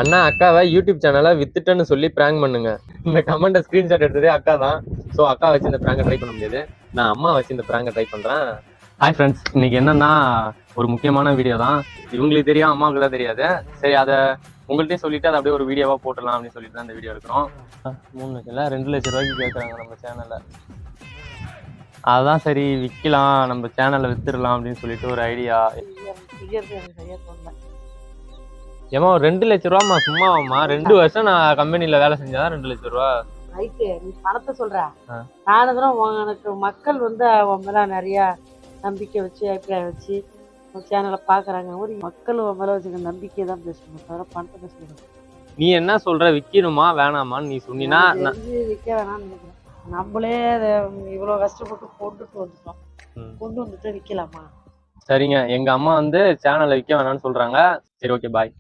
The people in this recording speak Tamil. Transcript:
அண்ணா அக்காவை யூடியூப் சேனலை வித்துட்டேன்னு சொல்லி பிராங்க் பண்ணுங்க. இந்த கமெண்ட்டை ஸ்கிரீன்ஷாட் எடுத்ததே அக்கா தான். ஸோ அக்கா வச்சு இந்த பிராங்கை ட்ரை பண்ண முடியாது. நான் அம்மா வச்சு இந்த பிராங்கை ட்ரை பண்றேன். ஹாய் ஃப்ரெண்ட்ஸ், இன்னைக்கு என்னன்னா ஒரு முக்கியமான வீடியோ தான். இவங்களுக்கு தெரியும், அம்மாவுக்கு தான் தெரியாது. சரி, அதை உங்கள்கிட்டயும் சொல்லிட்டு அதை அப்படியே ஒரு வீடியோவா போட்டலாம் அப்படின்னு சொல்லிட்டு தான் இந்த வீடியோ எடுக்கிறோம். 3 லட்சம் இல்லை 2 லட்சம் ரூபாய்க்கு கேட்குறாங்க நம்ம சேனலை. அதான் சரி விற்கலாம், நம்ம சேனலை வித்துடலாம் அப்படின்னு சொல்லிட்டு ஒரு ஐடியா. ஏமா ஒரு 2 லட்சம் ரூபாமா சும்மாவாமா? 2 வருஷம் நான் கம்பெனில வேலை செஞ்சாதான் 2 லட்சம் ரூபா. ரைட்டு, நீ பணத்தை சொல்ற. நானும் உனக்கு மக்கள் வந்து உன் மேல நிறைய நம்பிக்கை வச்சு அபிப்பிராயம் வச்சு உன் சேனலை பாக்குறாங்க. ஒரு மக்கள் உன் மேல வச்சுக்க நம்பிக்கை தான் பேசணும், தவிர பணத்தை பேசணும். நீ என்ன சொல்ற, விற்கணுமா வேணாமான்னு நீ சொன்னீன்னா விற்க வேணாம்னு நினைக்கிறேன். நம்மளே அதை இவ்வளவு கஷ்டப்பட்டு கொண்டுட்டு வந்துட்டோம், கொண்டு வந்துட்டு விற்கலாமா? சரிங்க, எங்க அம்மா வந்து சேனலை விற்க வேணாம்னு சொல்றாங்க. சரி, ஓகே, பாய்.